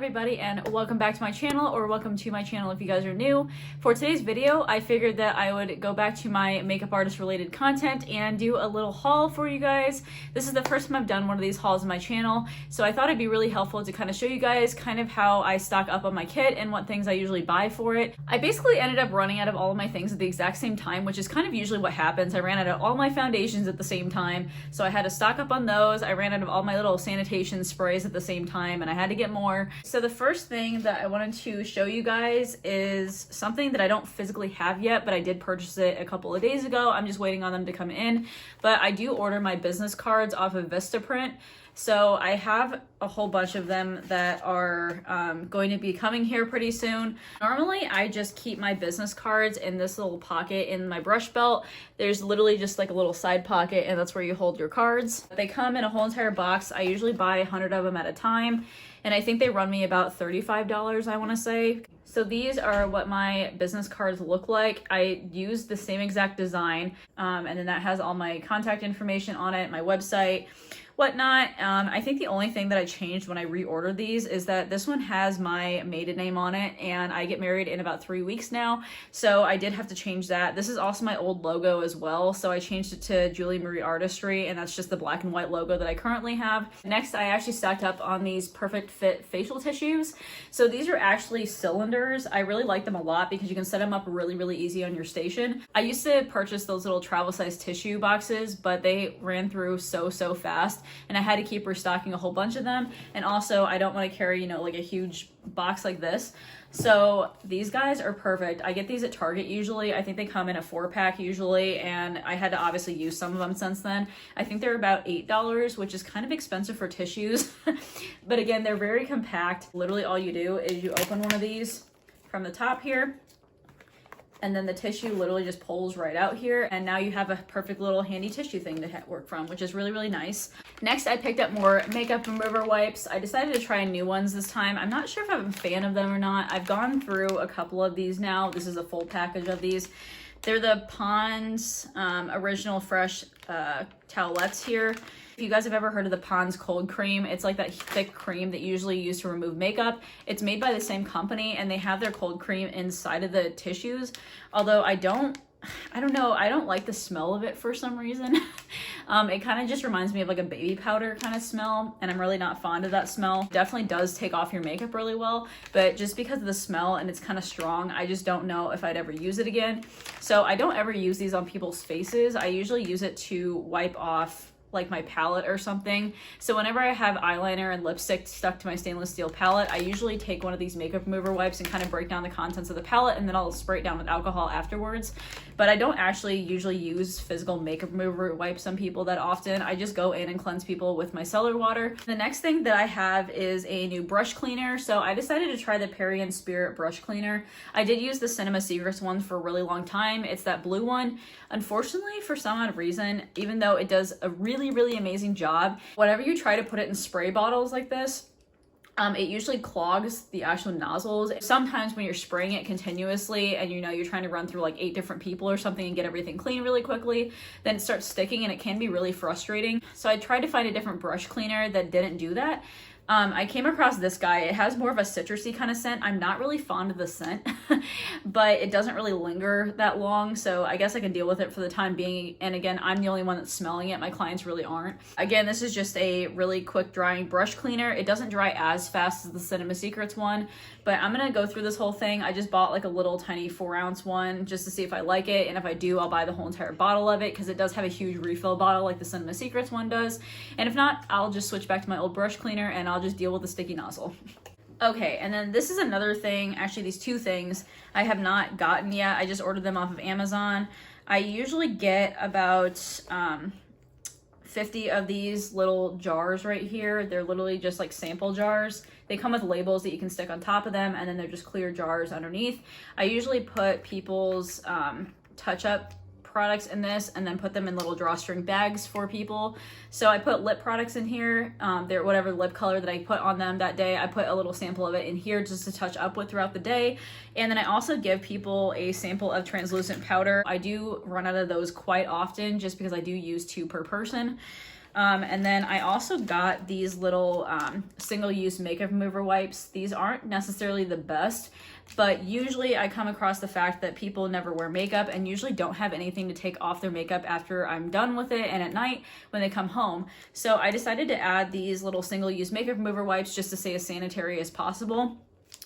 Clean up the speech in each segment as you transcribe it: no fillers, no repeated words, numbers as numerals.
everybody, and welcome back to my channel, or welcome to my channel if you guys are new. For today's video, I figured that I would go back to my makeup artist related content and do a little haul for you guys. This is the first time I've done one of these hauls on my channel, so I thought it'd be really helpful to kind of show you guys kind of how I stock up on my kit and what things I usually buy for it. I basically ended up running out of all of my things at the exact same time, which is kind of usually what happens. I ran out of all my foundations at the same time, so I had to stock up on those. I ran out of all my little sanitation sprays at the same time, and I had to get more. So the first thing that I wanted to show you guys is something that I don't physically have yet, but I did purchase it a couple of days ago. I'm just waiting on them to come in, but I do order my business cards off of Vistaprint. So I have a whole bunch of them that are going to be coming here pretty soon. Normally, I just keep my business cards in this little pocket in my brush belt. There's literally just like a little side pocket, and that's where you hold your cards. They come in a whole entire box. I usually buy 100 of them at a time, and I think they run me about $35, I want to say. So these are what my business cards look like. I use the same exact design, and then that has all my contact information on it, my website, whatnot. I think the only thing that I changed when I reordered these is that this one has my maiden name on it, and I get married in about 3 weeks now, so I did have to change that. This is also my old logo as well, so I changed it to Julie Marie Artistry, and that's just the black and white logo that I currently have. Next, I actually stocked up on these Perfect Fit facial tissues. So these are actually cylinders. I really like them a lot because you can set them up really easy on your station. I used to purchase those little travel size tissue boxes, but they ran through so fast, and I had to keep restocking a whole bunch of them. And also, I don't want to carry, you know, like a huge box like this. So these guys are perfect. I get these at Target usually. I think they come in a 4-pack usually, and I had to obviously use some of them since then. I think they're about $8, which is kind of expensive for tissues. But again, they're very compact. Literally all you do is you open one of these from the top here, and then the tissue literally just pulls right out here, and now you have a perfect little handy tissue thing to work from, which is really nice. Next, I picked up more makeup remover wipes. I decided to try new ones this time. I'm not sure if I'm a fan of them or not. I've gone through a couple of these now. This is a full package of these. They're the Pond's Original Fresh towelettes here. If you guys have ever heard of the Pond's cold cream, it's like that thick cream that you usually use to remove makeup. It's made by the same company, and they have their cold cream inside of the tissues. Although I don't know, I don't like the smell of it for some reason. It kind of just reminds me of like a baby powder kind of smell, and I'm really not fond of that smell. Definitely does take off your makeup really well, but just because of the smell and it's kind of strong, I just don't know if I'd ever use it again. So I don't ever use these on people's faces. I usually use it to wipe off like my palette or something. So whenever I have eyeliner and lipstick stuck to my stainless steel palette, I usually take one of these makeup remover wipes and kind of break down the contents of the palette, and then I'll spray it down with alcohol afterwards. But I don't actually usually use physical makeup remover wipes on people that often. I just go in and cleanse people with my cellar water. The next thing that I have is a new brush cleaner. So I decided to try the Perrier Spirit brush cleaner. I did use the Cinema Secrets one for a really long time. It's that blue one. Unfortunately, for some odd reason, even though it does a really amazing job, whenever you try to put it in spray bottles like this, it usually clogs the actual nozzles. Sometimes when you're spraying it continuously and you know you're trying to run through like 8 different people or something and get everything clean really quickly, then it starts sticking, and it can be really frustrating. So I tried to find a different brush cleaner that didn't do that. I came across this guy. It has more of a citrusy kind of scent. I'm not really fond of the scent, but it doesn't really linger that long, so I guess I can deal with it for the time being. And again, I'm the only one that's smelling it. My clients really aren't. Again, this is just a really quick drying brush cleaner. It doesn't dry as fast as the Cinema Secrets one, but I'm gonna go through this whole thing. I just bought like a little tiny 4-ounce one just to see if I like it, and if I do, I'll buy the whole entire bottle of it, because it does have a huge refill bottle like the Cinema Secrets one does. And if not, I'll just switch back to my old brush cleaner and I'll just deal with the sticky nozzle. Okay, and then this is another thing, actually these 2 things I have not gotten yet. I just ordered them off of Amazon. I usually get about 50 of these little jars right here. They're literally just like sample jars. They come with labels that you can stick on top of them, and then they're just clear jars underneath. I usually put people's touch-up products in this and then put them in little drawstring bags for people. So I put lip products in here. They're whatever lip color that I put on them that day. I put a little sample of it in here just to touch up with throughout the day. And then I also give people a sample of translucent powder. I do run out of those quite often just because I do use 2 per person. And then I also got these little single-use makeup remover wipes. These aren't necessarily the best, but usually I come across the fact that people never wear makeup and usually don't have anything to take off their makeup after I'm done with it and at night when they come home. So I decided to add these little single-use makeup remover wipes just to stay as sanitary as possible.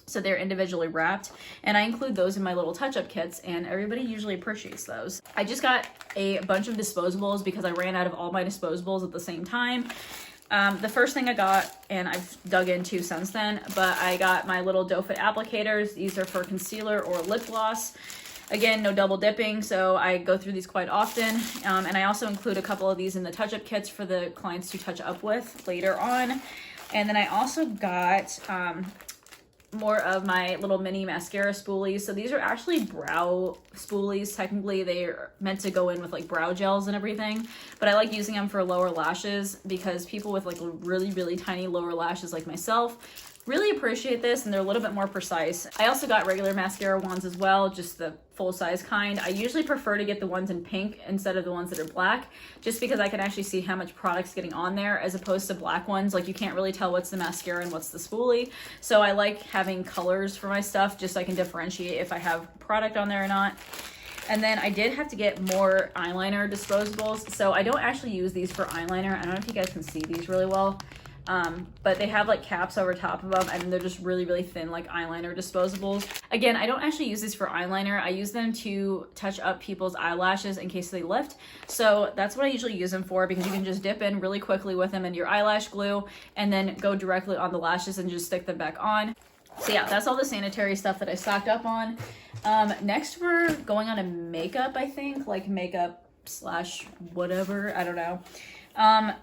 So they're individually wrapped, and I include those in my little touch-up kits, and everybody usually appreciates those. I just got a bunch of disposables because I ran out of all my disposables at the same time. The first thing I got, and I've dug into since then, but I got my little doe foot applicators. These are for concealer or lip gloss. Again, no double dipping, so I go through these quite often. And I also include a couple of these in the touch-up kits for the clients to touch up with later on. And then I also got more of my little mini mascara spoolies. So these are actually brow spoolies. Technically, they're meant to go in with like brow gels and everything, but I like using them for lower lashes because people with like really, really tiny lower lashes like myself really appreciate this, and they're a little bit more precise. I also got regular mascara wands as well, just the full-size kind. I usually prefer to get the ones in pink instead of the ones that are black, just because I can actually see how much product's getting on there, as opposed to black ones. Like, you can't really tell what's the mascara and what's the spoolie. So I like having colors for my stuff, just so I can differentiate if I have product on there or not. And then I did have to get more eyeliner disposables. So I don't actually use these for eyeliner. I don't know if you guys can see these really well. But they have like caps over top of them, and they're just really, really thin, like eyeliner disposables. Again, I don't actually use these for eyeliner. I use them to touch up people's eyelashes in case they lift. So that's what I usually use them for, because you can just dip in really quickly with them in your eyelash glue and then go directly on the lashes and just stick them back on. So yeah, that's all the sanitary stuff that I stocked up on. Next we're going on to makeup, I think, like makeup slash whatever, I don't know.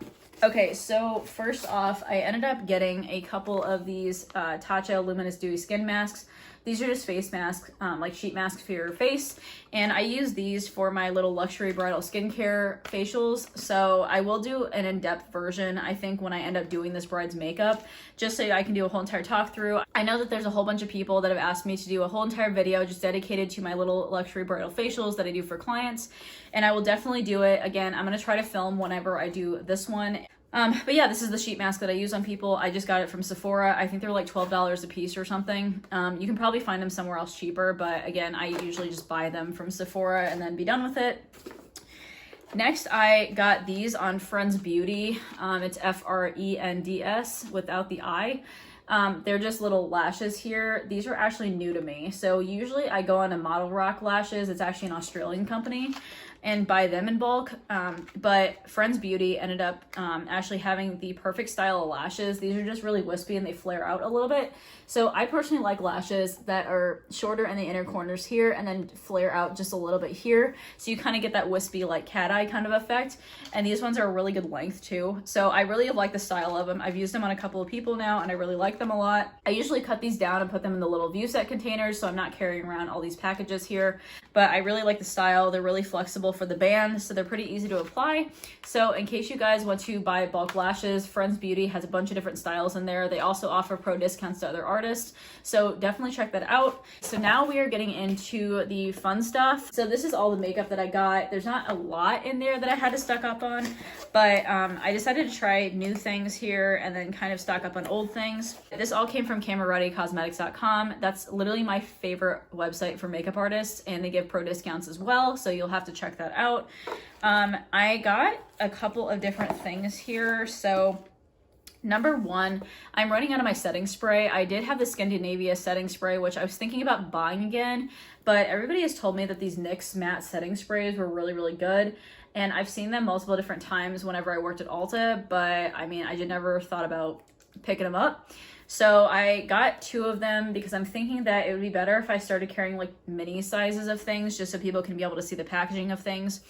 Okay, so first off, I ended up getting a couple of these Tatcha Luminous Dewy Skin Masks. These are just face masks, like sheet masks for your face. And I use these for my little luxury bridal skincare facials. So I will do an in-depth version, I think, when I end up doing this bride's makeup, just so I can do a whole entire talk through. I know that there's a whole bunch of people that have asked me to do a whole entire video just dedicated to my little luxury bridal facials that I do for clients. And I will definitely do it. Again, I'm gonna try to film whenever I do this one. But yeah, this is the sheet mask that I use on people. I just got it from Sephora. I think they're like $12 a piece or something. You can probably find them somewhere else cheaper, but again, I usually just buy them from Sephora and then be done with it. Next, I got these on Friends Beauty. It's F-R-E-N-D-S without the I. They're just little lashes here. These are actually new to me. So usually I go on a Model Rock lashes. It's actually an Australian company, and buy them in bulk. But Friends Beauty ended up actually having the perfect style of lashes. These are just really wispy and they flare out a little bit. So I personally like lashes that are shorter in the inner corners here and then flare out just a little bit here. So you kind of get that wispy, like cat eye kind of effect. And these ones are a really good length too. So I really like the style of them. I've used them on a couple of people now and I really like them a lot. I usually cut these down and put them in the little view set containers, so I'm not carrying around all these packages here. But I really like the style. They're really flexible for the band, so they're pretty easy to apply. So in case you guys want to buy bulk lashes, Friends Beauty has a bunch of different styles in there. They also offer pro discounts to other artists, so definitely check that out. So now we are getting into the fun stuff. So this is all the makeup that I got. There's not a lot in there that I had to stock up on, but I decided to try new things here and then kind of stock up on old things. This all came from CameraReadyCosmetics.com. That's literally my favorite website for makeup artists, and they give pro discounts as well, so you'll have to check that out. I got a couple of different things here. So number one, I'm running out of my setting spray. I did have the Scandinavia setting spray, which I was thinking about buying again, but everybody has told me that these NYX matte setting sprays were really, really good. And I've seen them multiple different times whenever I worked at Ulta, but I mean, I just never thought about picking them up. So I got 2 of them because I'm thinking that it would be better if I started carrying like mini sizes of things, just so people can be able to see the packaging of things.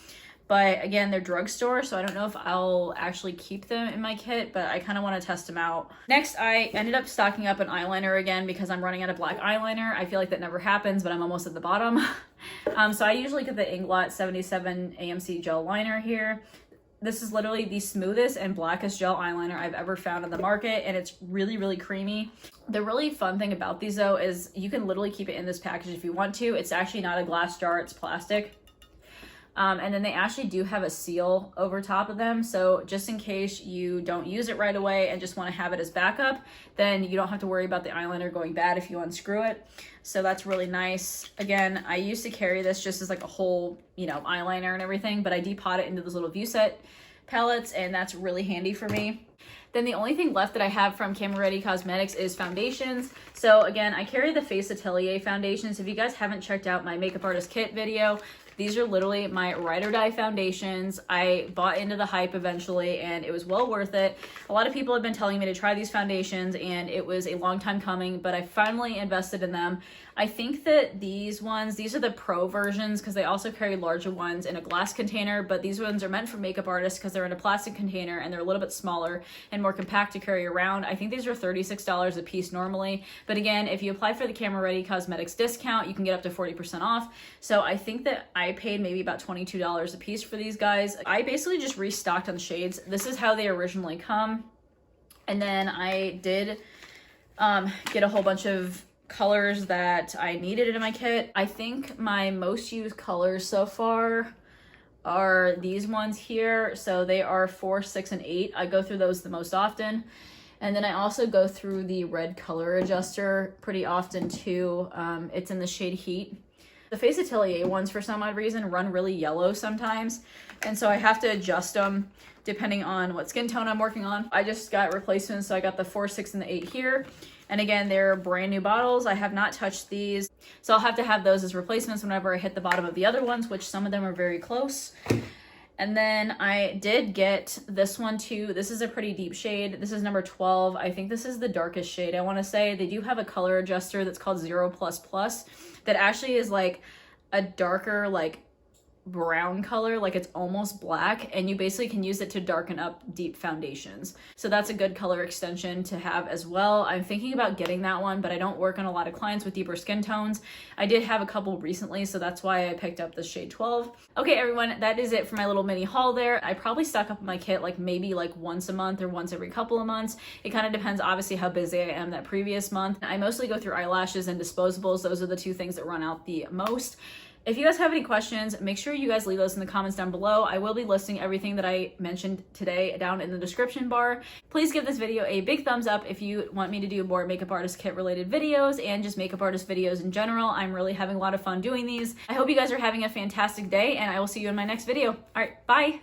But again, they're drugstore, so I don't know if I'll actually keep them in my kit, but I kind of want to test them out. Next, I ended up stocking up an eyeliner again because I'm running out of black eyeliner. I feel like that never happens, but I'm almost at the bottom. So I usually get the Inglot 77 AMC gel liner here. This is literally the smoothest and blackest gel eyeliner I've ever found on the market, and it's really, really creamy. The really fun thing about these though is you can literally keep it in this package if you want to. It's actually not a glass jar, it's plastic. And then they actually do have a seal over top of them. So just in case you don't use it right away and just want to have it as backup, then you don't have to worry about the eyeliner going bad if you unscrew it. So that's really nice. Again, I used to carry this just as like a whole, eyeliner and everything, but I depot it into those little view set palettes, and that's really handy for me. Then the only thing left that I have from Camera Ready Cosmetics is foundations. So again, I carry the Face Atelier foundations. If you guys haven't checked out my makeup artist kit video, these are literally my ride or die foundations. I bought into the hype eventually, and it was well worth it. A lot of people have been telling me to try these foundations, and it was a long time coming, but I finally invested in them. I think that these are the pro versions, because they also carry larger ones in a glass container, but these ones are meant for makeup artists because they're in a plastic container and they're a little bit smaller and more compact to carry around. I think these are $36 a piece normally, but again, if you apply for the Camera Ready Cosmetics discount, you can get up to 40% off. So I think that I paid maybe about $22 a piece for these guys. I basically just restocked on the shades. This is how they originally come, and then I did get a whole bunch of colors that I needed in my kit. I think my most used colors so far are these ones here. So they are 4, 6, and 8. I go through those the most often. And then I also go through the red color adjuster pretty often too. It's in the shade Heat. The Face Atelier ones, for some odd reason, run really yellow sometimes. And so I have to adjust them depending on what skin tone I'm working on. I just got replacements, so I got the 4, 6, and the 8 here. And again, they're brand new bottles. I have not touched these. So I'll have to have those as replacements whenever I hit the bottom of the other ones, which some of them are very close. And then I did get this one too. This is a pretty deep shade. This is number 12. I think this is the darkest shade, I want to say. They do have a color adjuster that's called 0++ that actually is like a darker, like brown color, like it's almost black, and you basically can use it to darken up deep foundations. So that's a good color extension to have as well. I'm thinking about getting that one, but I don't work on a lot of clients with deeper skin tones. I did have a couple recently, so that's why I picked up the shade 12. Okay, everyone, that is it for my little mini haul there. I probably stock up on my kit like maybe like once a month or once every couple of months. It kind of depends obviously how busy I am that previous month. I mostly go through eyelashes and disposables. Those are the two things that run out the most. If you guys have any questions, make sure you guys leave those in the comments down below. I will be listing everything that I mentioned today down in the description bar. Please give this video a big thumbs up if you want me to do more makeup artist kit related videos and just makeup artist videos in general. I'm really having a lot of fun doing these. I hope you guys are having a fantastic day, and I will see you in my next video. All right, bye.